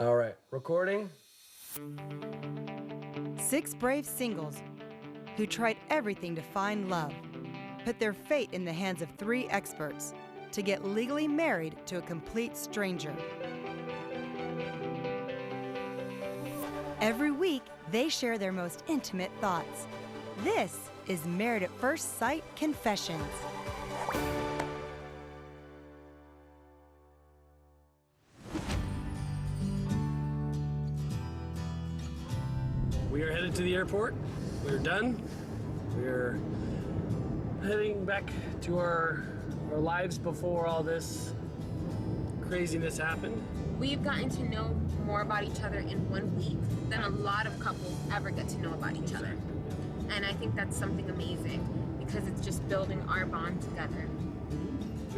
All right, recording. 6 brave singles who tried everything to find love, put their fate in the hands of 3 experts to get legally married to a complete stranger. Every week, they share their most intimate thoughts. This is Married at First Sight Confessions. We are headed to the airport. We're done. We're heading back to our lives before all this craziness happened. We've gotten to know more about each other in 1 week than a lot of couples ever get to know about each other. And I think that's something amazing because it's just building our bond together.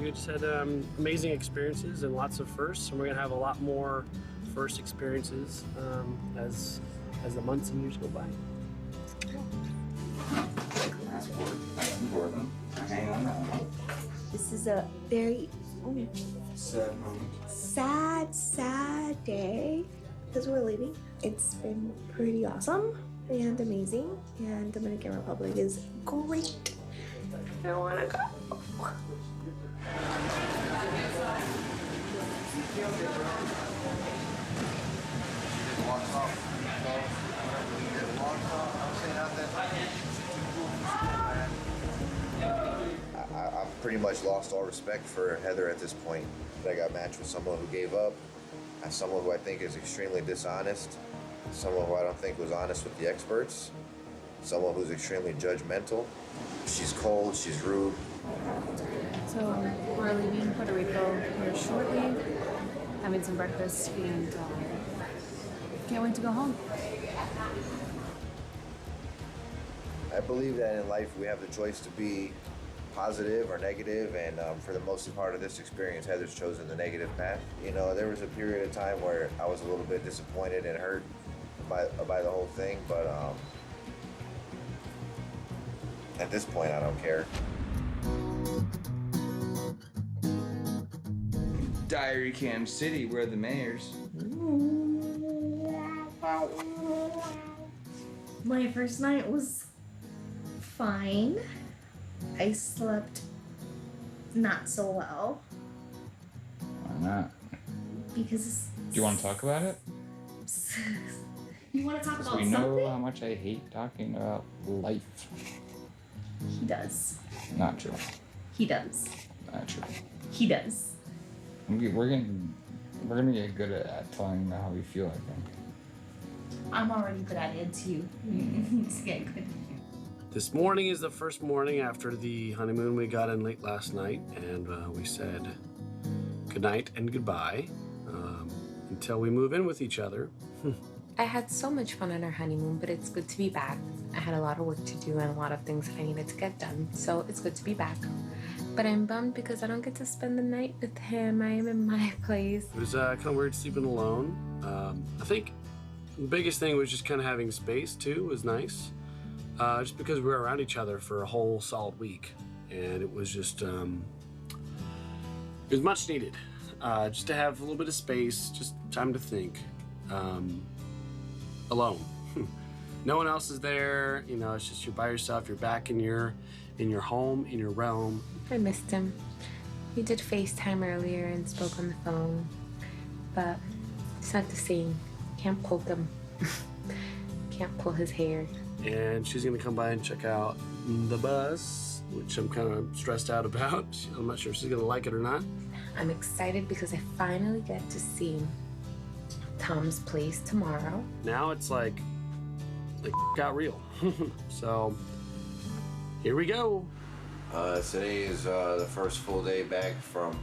We just had amazing experiences and lots of firsts, and we're gonna have a lot more first experiences as the months and years go by. This is a very sad day because we're leaving. It's been pretty awesome and amazing, and Dominican Republic is great. I want to go. I've pretty much lost all respect for Heather at this point. I got matched with someone who gave up, someone who I think is extremely dishonest, someone who I don't think was honest with the experts, someone who's extremely judgmental. She's cold, she's rude. So we're leaving Puerto Rico here shortly, having some breakfast, and can't wait to go home. I believe that in life we have the choice to be positive or negative, and for the most part of this experience, Heather's chosen the negative path. You know, there was a period of time where I was a little bit disappointed and hurt by the whole thing, but at this point, I don't care. Diary Cam City, we're the mayors. My first night was fine. I slept not so well Why not? because. Do you want to talk about it? You want to talk Because about we know something? how much I hate talking about life. He does. Not true. He does. Not true. He does. We're gonna get good at telling how we feel, I think. I'm already good at it too. It's getting good. This morning is the first morning after the honeymoon. We got in late last night, and we said goodnight and goodbye until we move in with each other. I had so much fun on our honeymoon, but it's good to be back. I had a lot of work to do and a lot of things that I needed to get done, so it's good to be back. But I'm bummed because I don't get to spend the night with him. I am in my place. It was kind of weird sleeping alone. I think the biggest thing was just kind of having space too was nice. Just because we were around each other for a whole solid week, and it was just it was much needed. Just to have a little bit of space, just time to think. Alone. No one else is there. You know, it's just you're by yourself. You're back in your home, in your realm. I missed him. We did FaceTime earlier and spoke on the phone, but it's not the same. Can't poke him. Can't pull his hair. And she's gonna come by and check out the bus, which I'm kind of stressed out about. I'm not sure if she's gonna like it or not. I'm excited because I finally get to see Tom's place tomorrow. Now it's like got real. So here we go. Today is the first full day back from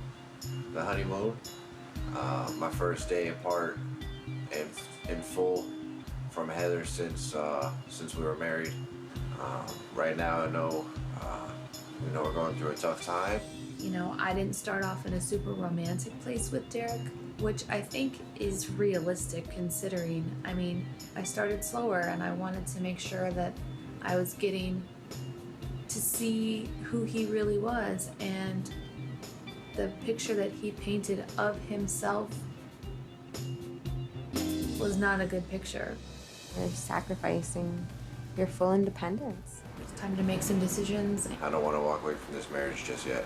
the honeymoon. My first day apart and in full from Heather since we were married. Right now, I know we're going through a tough time. You know, I didn't start off in a super romantic place with Derek, which I think is realistic considering, I mean, I started slower and I wanted to make sure that I was getting to see who he really was, and the picture that he painted of himself was not a good picture. You're sacrificing your full independence. It's time to make some decisions. I don't want to walk away from this marriage just yet.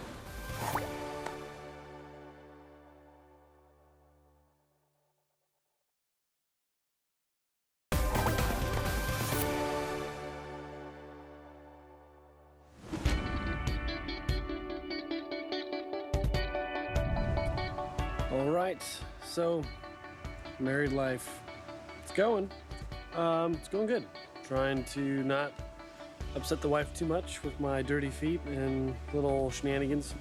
All right, so married life, it's going. It's going good. Trying to not upset the wife too much with my dirty feet and little shenanigans.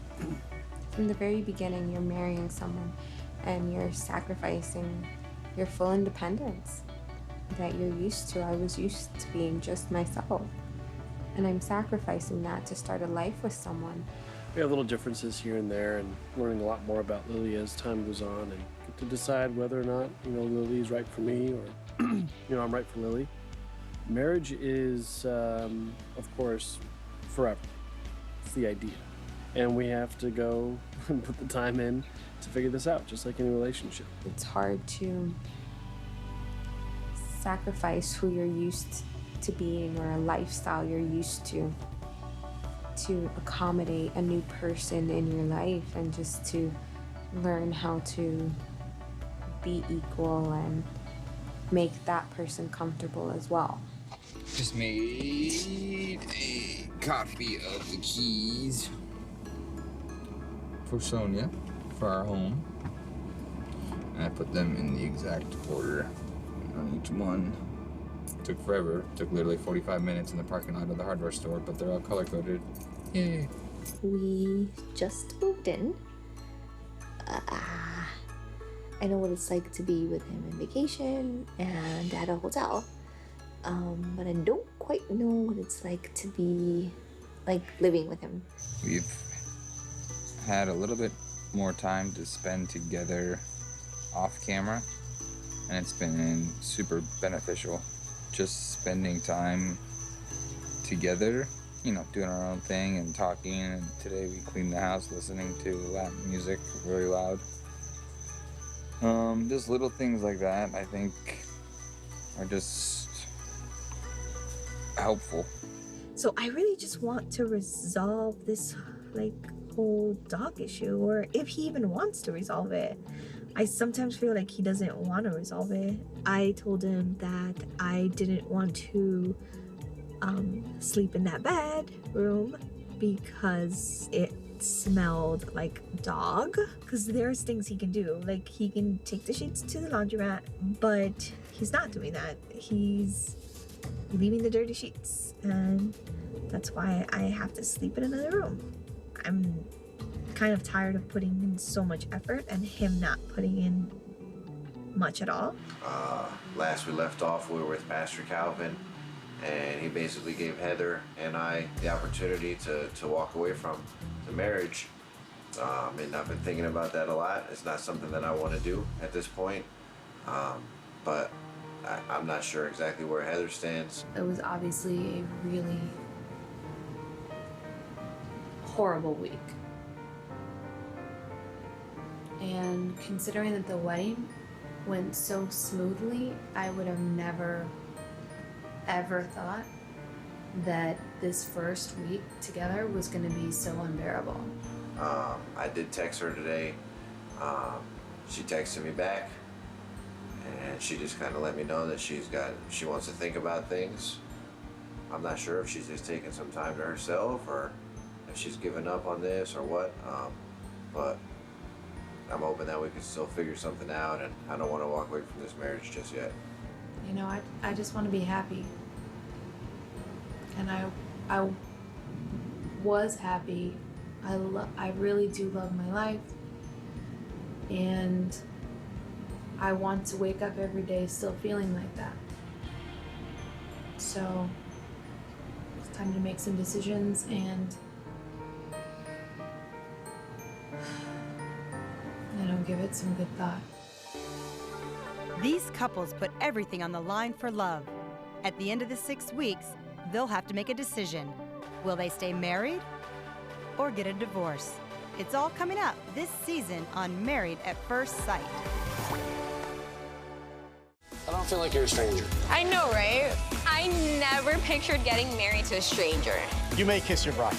From the very beginning, you're marrying someone and you're sacrificing your full independence that you're used to. I was used to being just myself, and I'm sacrificing that to start a life with someone. We have little differences here and there, and learning a lot more about Lily as time goes on, and get to decide whether or not, Lily's right for me, or, I'm right for Lily. Marriage is, of course, forever. It's the idea. And we have to go and put the time in to figure this out, just like any relationship. It's hard to sacrifice who you're used to being or a lifestyle you're used to accommodate a new person in your life, and just to learn how to be equal and make that person comfortable as well. Just made a copy of the keys for Sonia for our home, and I put them in the exact order on each one. It took forever. It took literally 45 minutes in the parking lot of the hardware store, but they're all color-coded. Yay. We just moved in. I know what it's like to be with him on vacation and at a hotel, but I don't quite know what it's like to be like living with him. We've had a little bit more time to spend together off camera, and it's been super beneficial. Just spending time together, doing our own thing and talking. And today we cleaned the house listening to Latin music very loud. Just little things like that, I think, are just helpful. So I really just want to resolve this whole dog issue, or if he even wants to resolve it. I sometimes feel like he doesn't want to resolve it. I told him that I didn't want to sleep in that bedroom because it smelled like dog. Because there's things he can do, like he can take the sheets to the laundromat, but he's not doing that. He's leaving the dirty sheets, and that's why I have to sleep in another room. I'm kind of tired of putting in so much effort and him not putting in much at all. Last we left off, we were with Pastor Calvin, and he basically gave Heather and I the opportunity to walk away from the marriage. And I've been thinking about that a lot. It's not something that I want to do at this point, but I'm not sure exactly where Heather stands. It was obviously a really horrible week. And considering that the wedding went so smoothly, I would have never, ever thought that this first week together was going to be so unbearable. I did text her today. She texted me back, and she just kind of let me know that she wants to think about things. I'm not sure if she's just taking some time to herself, or if she's given up on this or what, but I'm hoping that we can still figure something out, and I don't want to walk away from this marriage just yet. I just want to be happy. And I was happy. I really do love my life. And I want to wake up every day still feeling like that. So it's time to make some decisions, and give it some good thought. These couples put everything on the line for love. At the end of the 6 weeks, they'll have to make a decision. Will they stay married or get a divorce? It's all coming up this season on Married at First Sight. don't feel like you're a stranger. I know, right? I never pictured getting married to a stranger. You may kiss your bride.